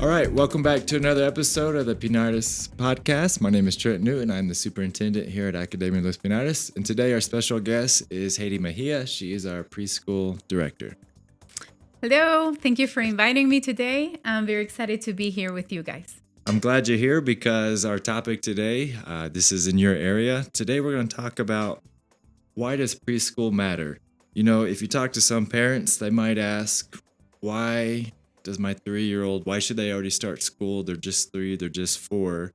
All right, welcome back to another episode of the ALP Podcast. My name is Trent Newton. I'm the superintendent here at Academia Los Pinares. And today our special guest is Haiti Mejia. She is our preschool director. Hello, thank you for inviting me today. I'm very excited to be here with you guys. I'm glad you're here because our topic today, this is in your area. Today we're going to talk about why does preschool matter? You know, if you talk to some parents, they might ask, why does my 3-year-old, why should they already start school? They're just 3, they're just 4.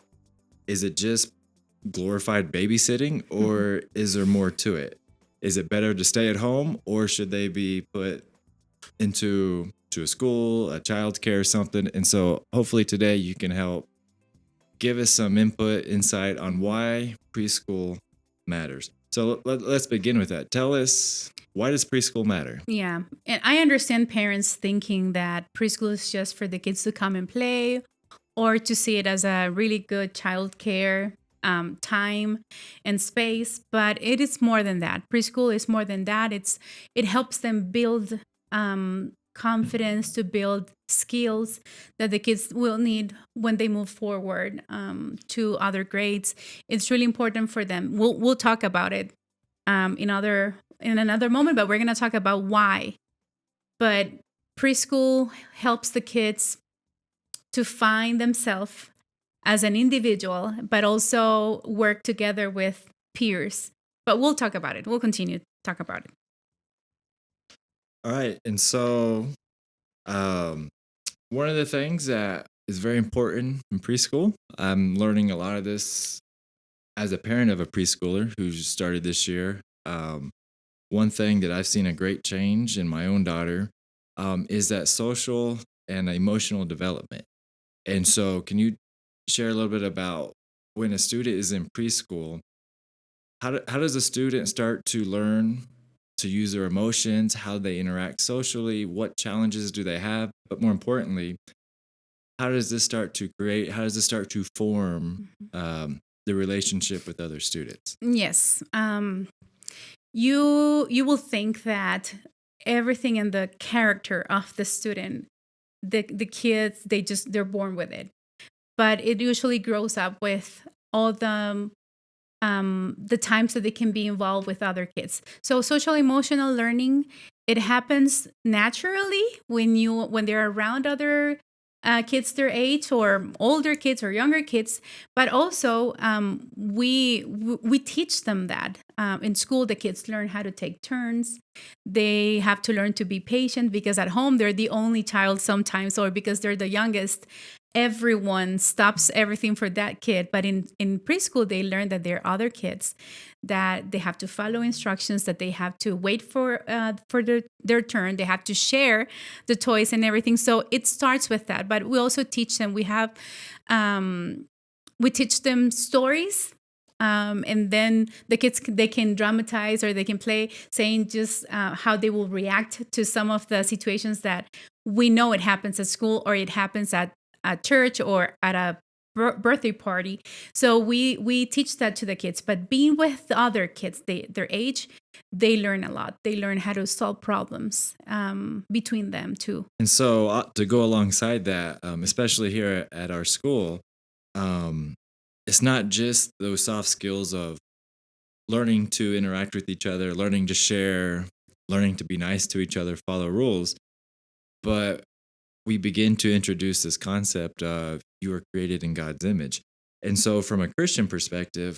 Is it just glorified babysitting or is there more to it? Is it better to stay at home or should they be put into a school, a child care, something? And so hopefully today you can help give us some input, insight on why preschool matters. So let's begin with that. Tell us, why does preschool matter? Yeah, and I understand parents thinking that preschool is just for the kids to come and play or to see it as a really good child care time and space, but it is more than that. Preschool is more than that. It helps them build confidence, to build skills that the kids will need when they move forward to other grades. It's really important for them. We'll talk about it in another moment, but we're going to talk about why. But preschool helps the kids to find themselves as an individual, but also work together with peers. But we'll talk about it. We'll continue to talk about it. All right. And so one of the things that is very important in preschool, I'm learning a lot of this as a parent of a preschooler who started this year. One thing that I've seen a great change in my own daughter is that social and emotional development. And so can you share a little bit about when a student is in preschool, how does a student start to learn to use their emotions, how they interact socially, what challenges do they have, but more importantly, how does this start to form the relationship with other students? Yes. You will think that everything in the character of the student, the kids, they're born with it, but it usually grows up with all the times that they can be involved with other kids. So social emotional learning, it happens naturally when they're around other kids their age, or older kids or younger kids. But also we teach them that in school. The kids learn how to take turns. They have to learn to be patient because at home they're the only child sometimes, or because they're the youngest, everyone stops everything for that kid. But in preschool, they learn that there are other kids, that they have to follow instructions, that they have to wait for their turn. They have to share the toys and everything. So it starts with that. But we also teach them. We teach them stories. And then the kids, they can dramatize or they can play, saying just how they will react to some of the situations that we know it happens at school, or it happens at church, or at a birthday party. So we teach that to the kids. But being with the other kids, their age, they learn a lot. They learn how to solve problems between them too. And so to go alongside that, especially here at our school, it's not just those soft skills of learning to interact with each other, learning to share, learning to be nice to each other, follow rules, but we begin to introduce this concept of you are created in God's image. And so from a Christian perspective,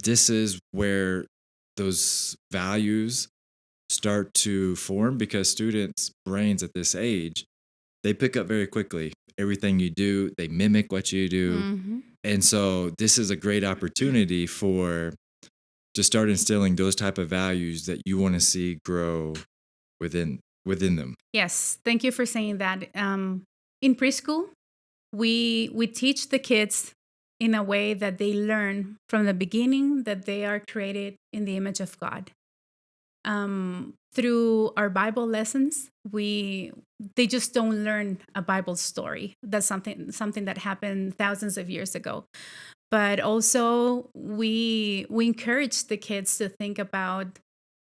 this is where those values start to form, because students' brains at this age, they pick up very quickly. Everything you do, they mimic what you do. Mm-hmm. And so this is a great opportunity to start instilling those type of values that you want to see grow within them. Yes, thank you for saying that. In preschool, we teach the kids in a way that they learn from the beginning that they are created in the image of God. Through our Bible lessons, they just don't learn a Bible story. That's something that happened thousands of years ago. But also we encourage the kids to think about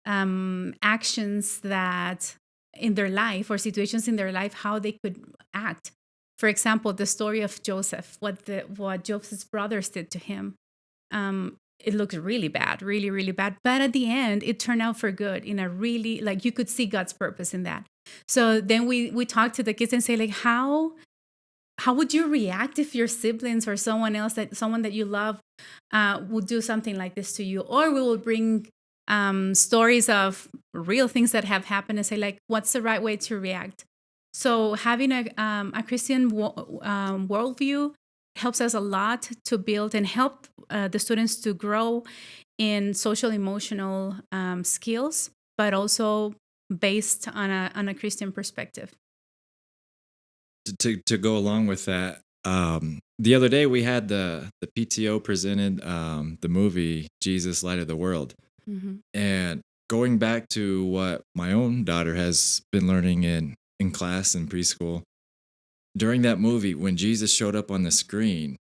actions that in their life, or situations in their life, how they could act For example, the story of Joseph, what Joseph's brothers did to him. It looks really bad, really, really bad. But at the end, it turned out for good in a really, like, you could see God's purpose in that. So then we talk to the kids and say, like, how would you react if your siblings or someone that you love would do something like this to you? Or we will bring stories of real things that have happened and say, like, what's the right way to react? So having a Christian worldview helps us a lot to build and help the students to grow in social emotional skills, but also based on a Christian perspective. To go along with that, the other day we had the PTO presented the movie Jesus, Light of the World. Mm-hmm. And going back to what my own daughter has been learning in class in preschool, during that movie, when Jesus showed up on the screen,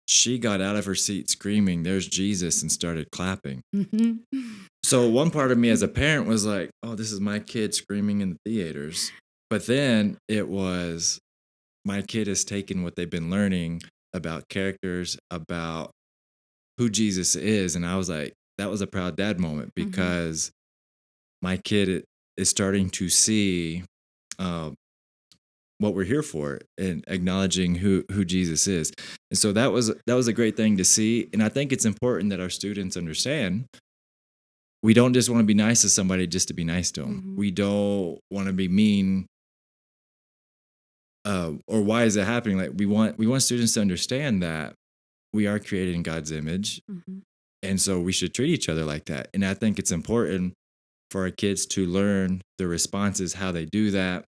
she got out of her seat screaming, "There's Jesus," and started clapping. Mm-hmm. So one part of me as a parent was like, oh, this is my kid screaming in the theaters. But then it was, my kid has taken what they've been learning about characters, about who Jesus is. And I was like, that was a proud dad moment, because my kid is starting to see what we're here for and acknowledging who Jesus is. And so that was a great thing to see. And I think it's important that our students understand, we don't just want to be nice to somebody just to be nice to them. Mm-hmm. We don't want to be mean. Or why is it happening? Like, we want students to understand that we are created in God's image. Mm-hmm. And so we should treat each other like that. And I think it's important for our kids to learn the responses, how they do that,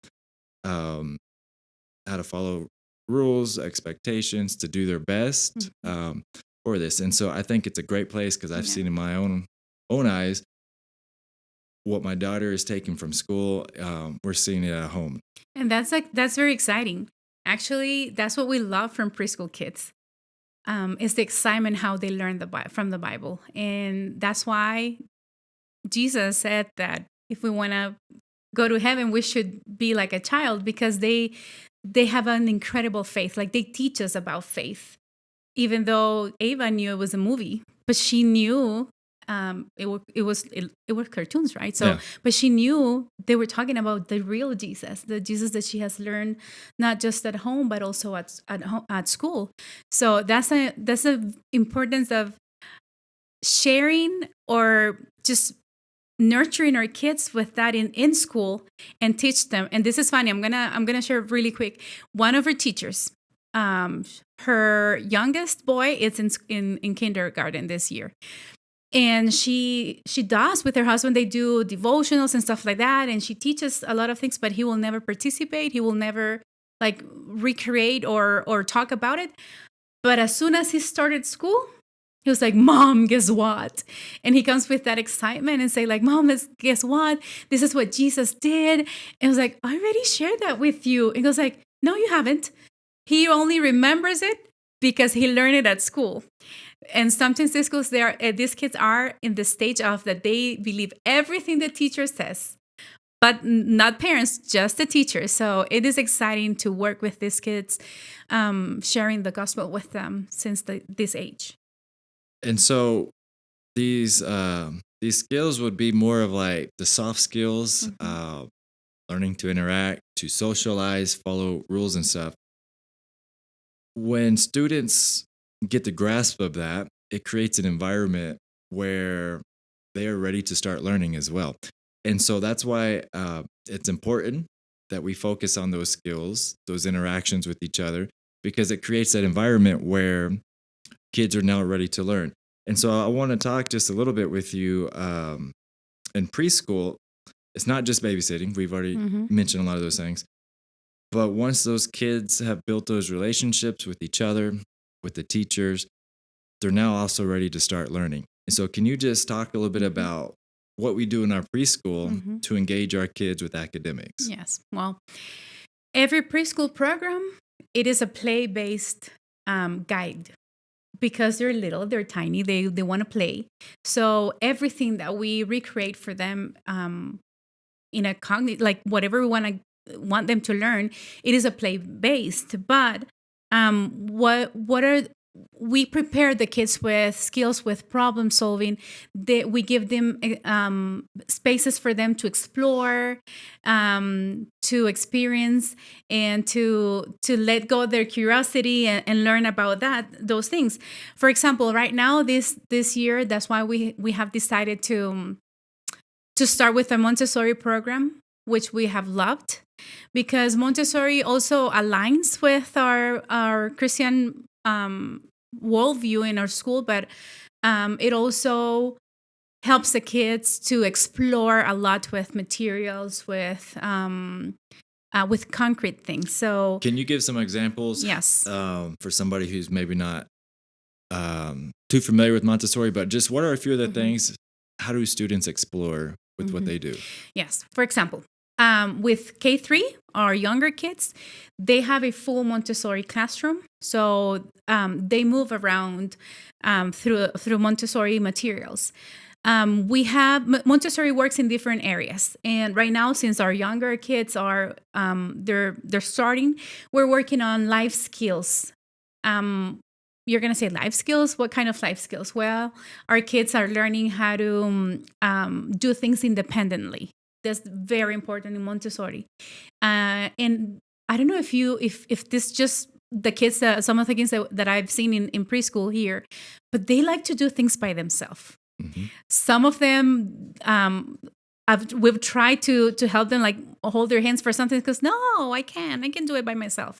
how to follow rules, expectations, to do their best for this. And so I think it's a great place, because I've seen in my own eyes what my daughter is taking from school. We're seeing it at home. And that's very exciting. Actually, that's what we love from preschool kids. Is the excitement how they learn from the Bible. And that's why Jesus said that if we want to go to heaven, we should be like a child, because they have an incredible faith. Like, they teach us about faith, even though Ava knew it was a movie, but she knew it was cartoons, right? So, but she knew they were talking about the real Jesus, the Jesus that she has learned not just at home but also at school. So that's the importance of sharing, or just nurturing our kids with that in school, and teach them. And this is funny. I'm gonna share really quick. One of her teachers, her youngest boy is in kindergarten this year. And she does with her husband, they do devotionals and stuff like that. And she teaches a lot of things, but he will never participate. He will never like recreate or talk about it. But as soon as he started school, he was like, "Mom, guess what?" And he comes with that excitement and say like, "Mom, guess what? This is what Jesus did." And I was like, "I already shared that with you." And he goes like, "No, you haven't." He only remembers it because he learned it at school. And sometimes these kids are in the stage of that they believe everything the teacher says, but not parents, just the teacher. So it is exciting to work with these kids, sharing the gospel with them since this age. And so these skills would be more of like the soft skills, learning to interact, to socialize, follow rules and stuff. When students get the grasp of that, it creates an environment where they are ready to start learning as well. And so that's why it's important that we focus on those skills, those interactions with each other, because it creates that environment where kids are now ready to learn. And so I want to talk just a little bit with you. In preschool, it's not just babysitting. We've already mentioned a lot of those things. But once those kids have built those relationships with each other, with the teachers, they're now also ready to start learning. And so can you just talk a little bit about what we do in our preschool to engage our kids with academics? Yes. Well, every preschool program, it is a play-based guide. Because they're little, they're tiny, they want to play. So everything that we recreate for them in a cognitive, like whatever we want to want them to learn, it is a play based. But what are we prepare the kids with skills with problem solving. We give them spaces for them to explore, to experience, and to let go of their curiosity and learn about those things. For example, right now this year, that's why we have decided to start with a Montessori program, which we have loved, because Montessori also aligns with our Christian worldview in our school, but it also helps the kids to explore a lot with materials, with concrete things. So, can you give some examples? Yes. For somebody who's maybe not too familiar with Montessori, but just what are a few of the things? How do students explore with what they do? Yes. For example, with K3, our younger kids, they have a full Montessori classroom. So they move around through Montessori materials. We have Montessori works in different areas, and right now, since our younger kids are they're starting, we're working on life skills. You're gonna say life skills. What kind of life skills? Well, our kids are learning how to do things independently. That's very important in Montessori. And I don't know if this just the kids, some of the kids that I've seen in preschool here, but they like to do things by themselves. Some of them, we've tried to help them, like hold their hands for something, because no, I can do it by myself.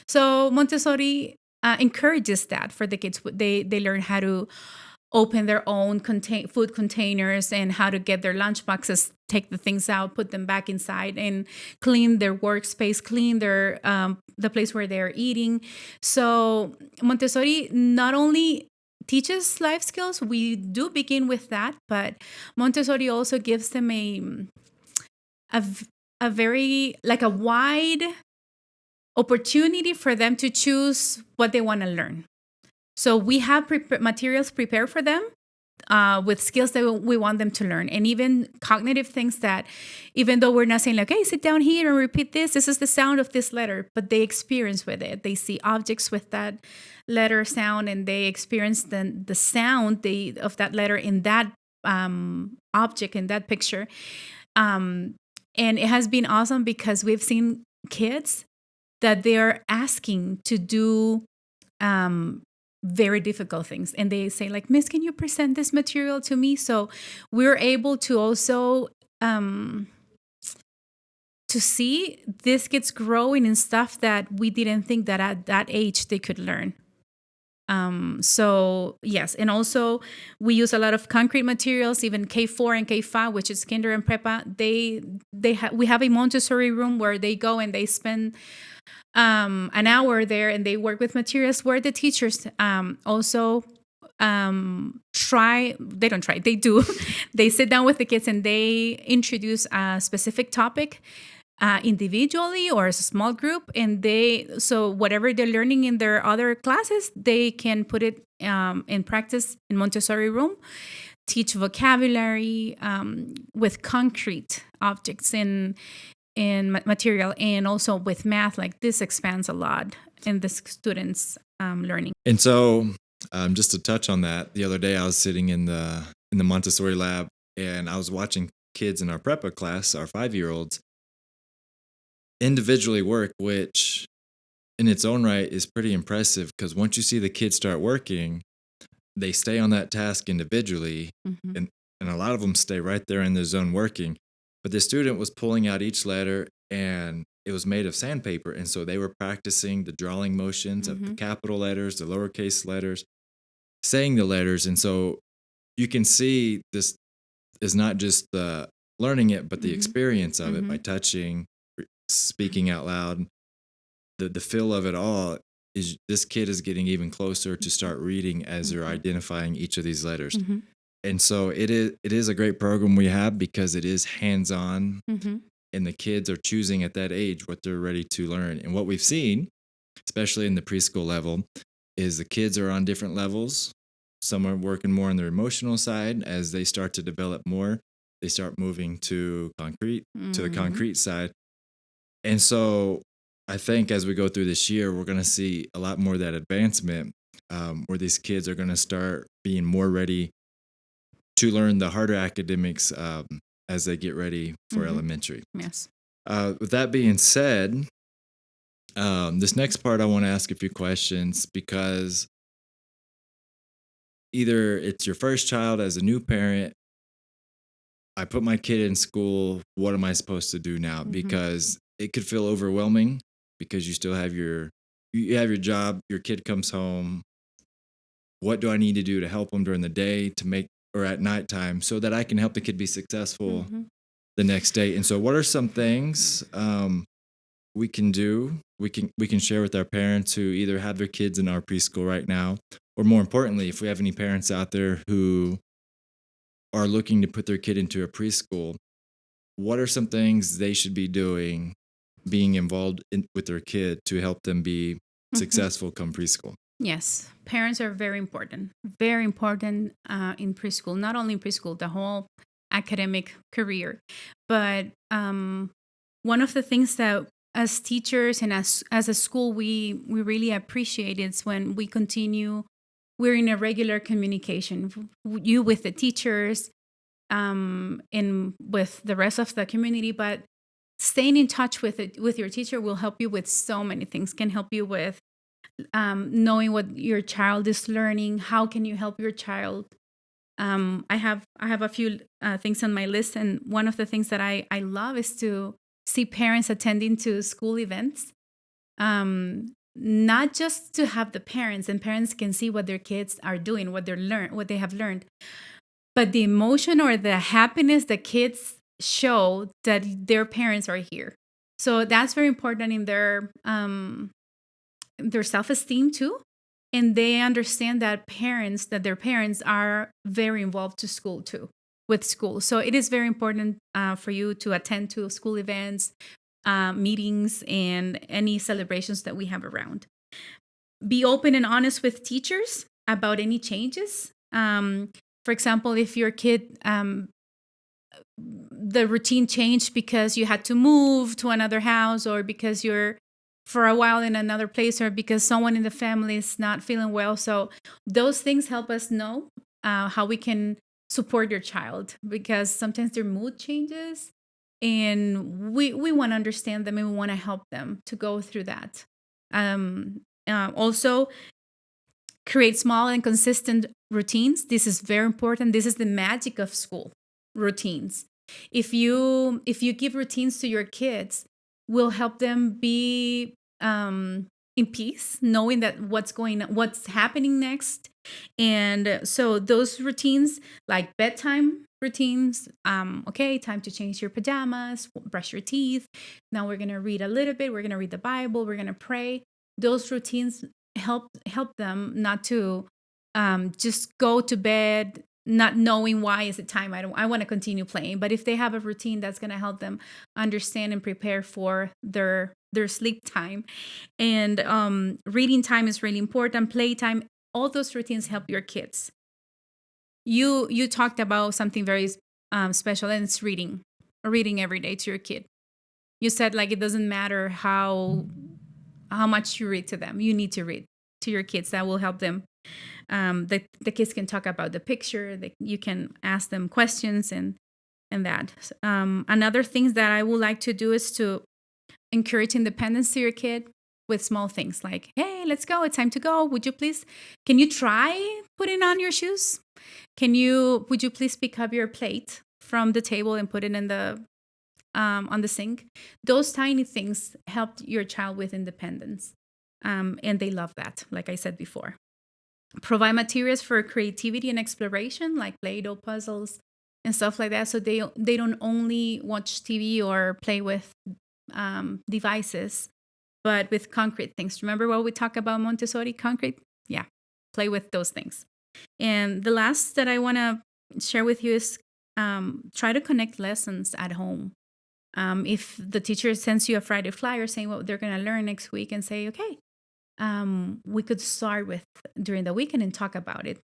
So Montessori encourages that for the kids. They learn how to open their own food containers and how to get their lunch boxes, take the things out, put them back inside, and clean their workspace, clean their the place where they're eating. So Montessori not only teaches life skills, we do begin with that, but Montessori also gives them a very, like, a wide opportunity for them to choose what they want to learn. So we have materials prepared for them with skills that we want them to learn, and even cognitive things that, even though we're not saying like, hey, sit down here and repeat this is the sound of this letter, but they experience with it. They see objects with that letter sound, and they experience the sound of that letter in that object, in that picture. And it has been awesome because we've seen kids that they're asking to do very difficult things, and they say like, Miss, can you present this material to me? So we're able to also to see these kids growing in stuff that we didn't think that at that age they could learn. So yes, and also we use a lot of concrete materials, even K4 and K5, which is kinder and prepa. We have a Montessori room where they go and they spend an hour there, and they work with materials where the teachers also they do. They sit down with the kids and they introduce a specific topic individually or as a small group, and so whatever they're learning in their other classes, they can put it in practice in Montessori room. Teach vocabulary with concrete objects in material, and also with math. Like, this expands a lot in the students' learning. And so, just to touch on that, the other day I was sitting in the Montessori lab, and I was watching kids in our prepa class, our 5-year-olds, individually work, which in its own right is pretty impressive, because once you see the kids start working, they stay on that task individually, and a lot of them stay right there in their zone working. But the student was pulling out each letter, and it was made of sandpaper, and so they were practicing the drawing motions of the capital letters, the lowercase letters, saying the letters. And so you can see this is not just the learning it, but the experience of it by touching, speaking out loud. The feel of it all is this kid is getting even closer to start reading as they're identifying each of these letters. And so it is a great program we have, because it is hands-on, and the kids are choosing at that age what they're ready to learn. And what we've seen, especially in the preschool level, is the kids are on different levels. Some are working more on their emotional side. As they start to develop more, they start moving to the concrete side. And so I think as we go through this year, we're going to see a lot more of that advancement, where these kids are going to start being more ready to learn the harder academics as they get ready for elementary. Yes. With that being said, this next part I want to ask a few questions, because either it's your first child as a new parent, I put my kid in school, what am I supposed to do now? Because it could feel overwhelming, because you still have your job, your kid comes home. What do I need to do to help them during the day or at nighttime, so that I can help the kid be successful the next day? And so what are some things we can do, we can share with our parents who either have their kids in our preschool right now, or more importantly, if we have any parents out there who are looking to put their kid into a preschool, what are some things they should be doing, being involved with their kid, to help them be successful come preschool? Yes, parents are very important in preschool, not only in preschool, the whole academic career. But one of the things that as teachers and as a school, we really appreciate is when we're in a regular communication, you with the teachers, and with the rest of the community. But staying in touch with your teacher will help you with so many things. Can help you with knowing what your child is learning. How can you help your child? I have a few things on my list, and one of the things that I love is to see parents attending to school events. Not just to have the parents, and parents can see what their kids are doing, what they have learned, but the emotion or the happiness the kids show that their parents are here. So that's very important in their self-esteem too, and they understand that their parents are very involved with school. So it is very important for you to attend to school events, meetings, and any celebrations that we have around. Be open and honest with teachers about any changes. For example, if your kid, the routine changed because you had to move to another house, or because you're for a while in another place, or because someone in the family is not feeling well. So those things help us know how we can support your child, because sometimes their mood changes, and we want to understand them, and we want to help them to go through that. Also, create small and consistent routines. This is very important. This is the magic of school routines. If you give routines to your kids, will help them be in peace, knowing that what's happening next. And so those routines, like bedtime routines, okay, time to change your pajamas, brush your teeth. Now we're gonna read a little bit. We're gonna read the Bible. We're gonna pray. Those routines help them not to just go to bed not knowing why is it time. I want to continue playing. But if they have a routine, that's going to help them understand and prepare for their sleep time. And reading time is really important. Playtime. All those routines help your kids. You talked about something very special, and it's reading every day to your kid. You said, like, it doesn't matter how much you read to them. You need to read to your kids. That will help them. The kids can talk about the picture. You can ask them questions and that. Another thing that I would like to do is to encourage independence to your kid with small things like, hey, let's go. It's time to go. Can you try putting on your shoes? Would you please pick up your plate from the table and put it in on the sink? Those tiny things helped your child with independence. And they love that, like I said before. Provide materials for creativity and exploration, like Play-Doh puzzles and stuff like that. So they don't only watch TV or play with devices, but with concrete things. Remember what we talked about Montessori concrete? Yeah, play with those things. And the last that I want to share with you is try to connect lessons at home. If the teacher sends you a Friday flyer saying what they're going to learn next week, and say, okay, we could start with during the weekend and talk about it.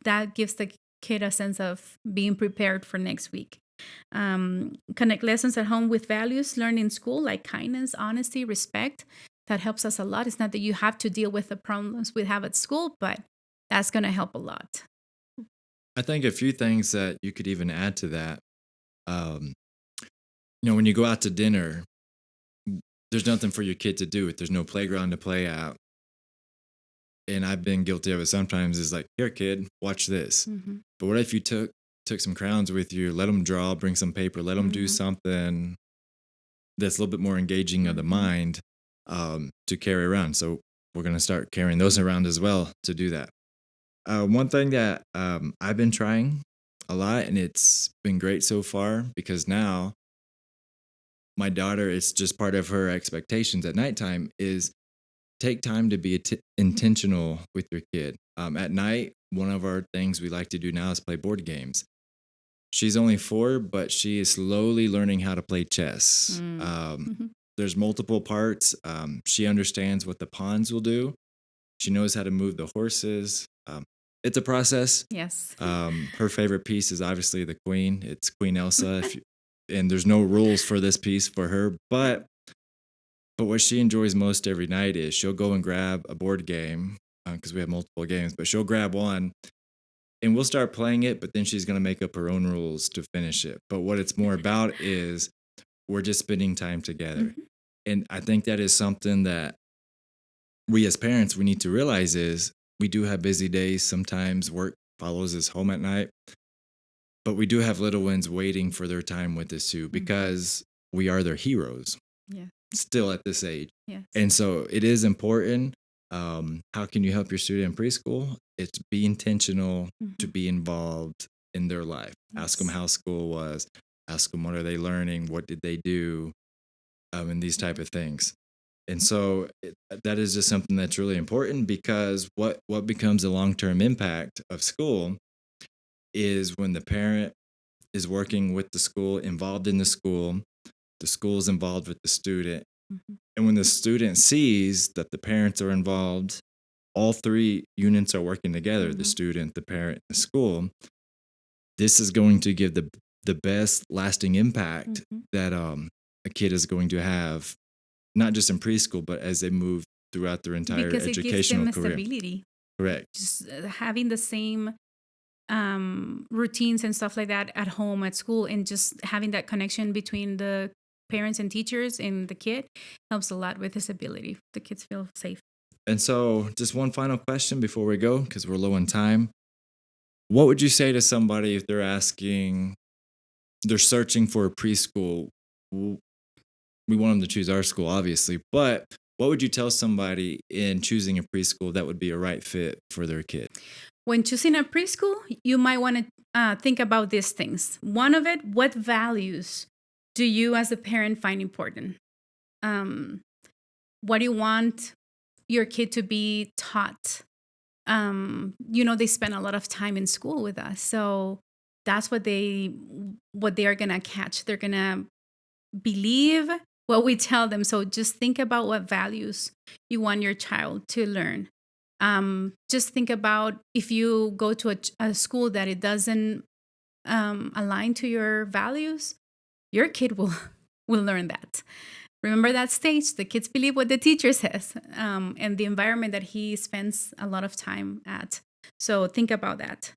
That gives the kid a sense of being prepared for next week. Connect lessons at home with values learned in school, like kindness, honesty, respect. That helps us a lot. It's not that you have to deal with the problems we have at school, but that's going to help a lot. I think a few things that you could even add to that. Um, when you go out to dinner, there's nothing for your kid to do. There's no playground to play at. And I've been guilty of it sometimes. Is like, here, kid, watch this. Mm-hmm. But what if you took some crayons with you, let them draw, bring some paper, let them do something that's a little bit more engaging of the mind to carry around. So we're going to start carrying those around as well to do that. One thing that I've been trying a lot, and it's been great so far, because now my daughter, it's just part of her expectations at nighttime, is take time to be intentional with your kid. At night, one of our things we like to do now is play board games. She's only 4, but she is slowly learning how to play chess. There's multiple parts. She understands what the pawns will do. She knows how to move the horses. It's a process. Yes. Her favorite piece is obviously the queen. It's Queen Elsa. And there's no rules for this piece for her. But what she enjoys most every night is she'll go and grab a board game, because we have multiple games, but she'll grab one and we'll start playing it, but then she's going to make up her own rules to finish it. But what it's more about is we're just spending time together. And I think that is something that we as parents, we need to realize is we do have busy days. Sometimes work follows us home at night, but we do have little ones waiting for their time with us too, because we are their heroes. Yeah. Still at this age. Yes. And so it is important. How can you help your student in preschool? It's be intentional to be involved in their life. Yes. Ask them how school was. Ask them what are they learning? What did they do? And these type of things. And so that is just something that's really important, because what becomes a long-term impact of school is when the parent is working with the school, involved in the school is involved with the student. And when the student sees that the parents are involved, all 3 units are working together, the student, the parent, the school, this is going to give the best lasting impact that a kid is going to have, not just in preschool, but as they move throughout their entire educational gives them career. Stability. Correct. Just having the same routines and stuff like that at home, at school, and just having that connection between the parents and teachers and the kid helps a lot with disability. The kids feel safe. And so just one final question before we go, because we're low on time. What would you say to somebody if they're searching for a preschool? We want them to choose our school, obviously, but what would you tell somebody in choosing a preschool that would be a right fit for their kid? When choosing a preschool, you might want to think about these things. One of it, what values do you as a parent find important? What do you want your kid to be taught? They spend a lot of time in school with us. So that's what they are going to catch. They're going to believe what we tell them. So just think about what values you want your child to learn. Just think about if you go to a school that it doesn't align to your values, your kid will learn that. Remember that stage, the kids believe what the teacher says, and the environment that he spends a lot of time at. So think about that.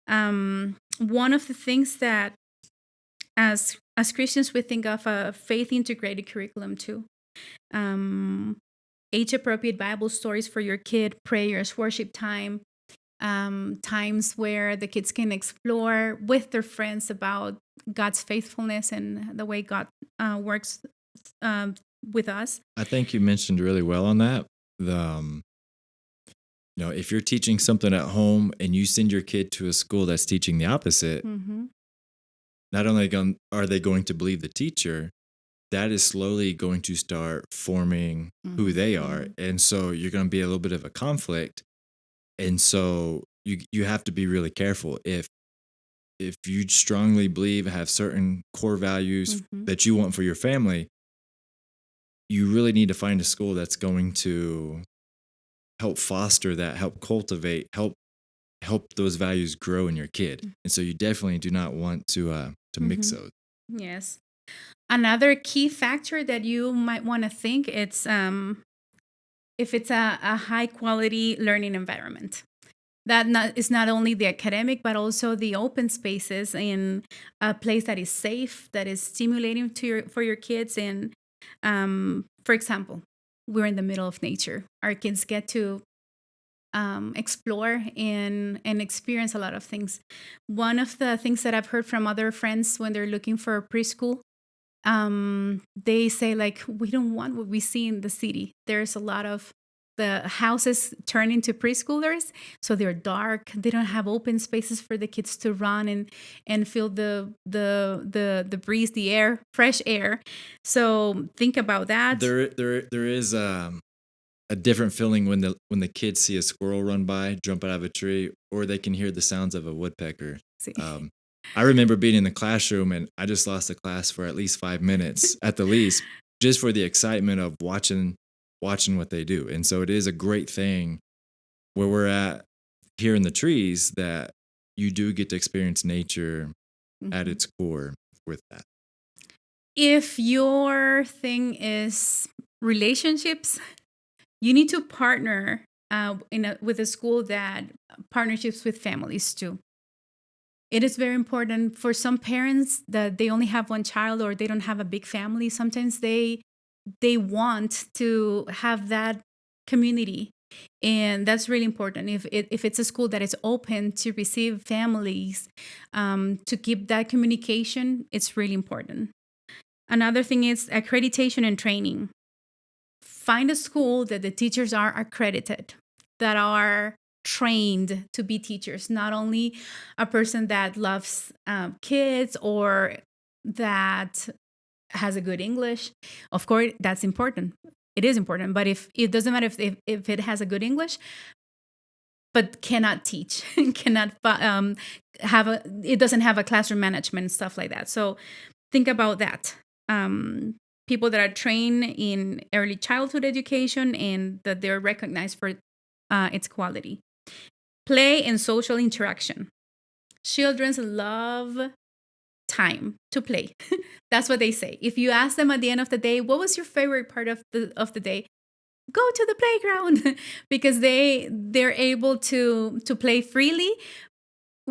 One of the things that as Christians, we think of a faith-integrated curriculum too. Age-appropriate Bible stories for your kid, prayers, worship time, times where the kids can explore with their friends about God's faithfulness and the way God works with us. I think you mentioned really well on that. If you're teaching something at home and you send your kid to a school that's teaching the opposite, not only are they going to believe the teacher, that is slowly going to start forming who they are. And so you're going to be a little bit of a conflict. And so you have to be really careful. If you strongly believe, have certain core values that you want for your family, you really need to find a school that's going to help foster that, help cultivate, help those values grow in your kid. And so you definitely do not want to mix those. Yes. Another key factor that you might want to think it's if it's a high quality learning environment. That is not only the academic, but also the open spaces in a place that is safe, that is stimulating for your kids. And for example, we're in the middle of nature. Our kids get to explore and experience a lot of things. One of the things that I've heard from other friends when they're looking for a preschool, they say like, we don't want what we see in the city. There's a lot of the houses turn into preschoolers, so they're dark. They don't have open spaces for the kids to run and feel the breeze, the air, fresh air. So think about that. There is a different feeling when the kids see a squirrel run by, jump out of a tree, or they can hear the sounds of a woodpecker. I remember being in the classroom and I just lost the class for at least 5 minutes at the least, just for the excitement of watching what they do. And so it is a great thing where we're at here in the trees that you do get to experience nature at its core with that. If your thing is relationships, you need to partner with a school that partnerships with families too. It is very important for some parents that they only have one child or they don't have a big family. Sometimes they want to have that community, and that's really important. If it's a school that is open to receive families, to keep that communication, it's really important. Another thing is accreditation and training. Find a school that the teachers are accredited, that are trained to be teachers, not only a person that loves kids or that has a good English. Of course, that's important. It is important. But if it doesn't matter if it has a good English, but cannot teach, cannot it doesn't have a classroom management and stuff like that. So think about that. People that are trained in early childhood education and that they're recognized for its quality. Play and social interaction. Children love time to play. That's what they say. If you ask them at the end of the day, what was your favorite part of the day? Go to the playground because they're able to play freely,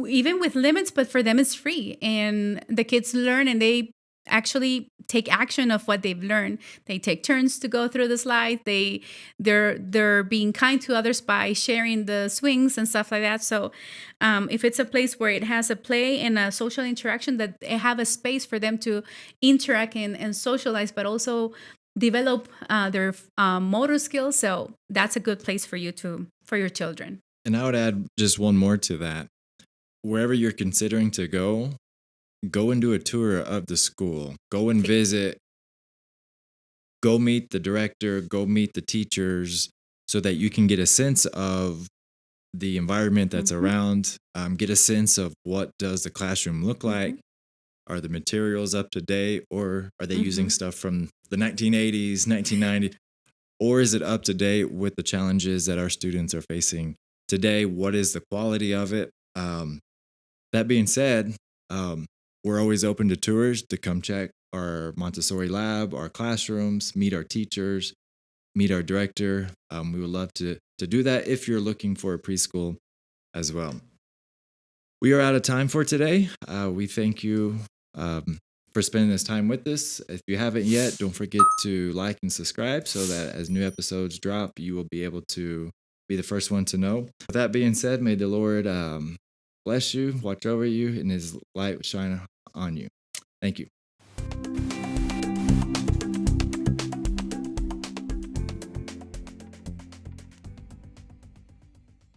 even with limits, but for them it's free. And the kids learn and they actually take action of what they've learned. They take turns to go through the slides. They're being kind to others by sharing the swings and stuff like that. So if it's a place where it has a play and a social interaction, that they have a space for them to interact and socialize, but also develop their motor skills. So that's a good place for for your children. And I would add just one more to that. Wherever you're considering to go and do a tour of the school. Go and visit. Go meet the director. Go meet the teachers so that you can get a sense of the environment that's around. Get a sense of what does the classroom look like. Are the materials up to date, or are they using stuff from the 1980s, 1990s? Or is it up to date with the challenges that our students are facing today? What is the quality of it? That being said, we're always open to tours to come check our Montessori lab, our classrooms, meet our teachers, meet our director. We would love to do that if you're looking for a preschool as well. We are out of time for today. We thank you for spending this time with us. If you haven't yet, don't forget to like and subscribe so that as new episodes drop, you will be able to be the first one to know. With that being said, may the Lord bless you, watch over you, and his light shine on you. Thank you.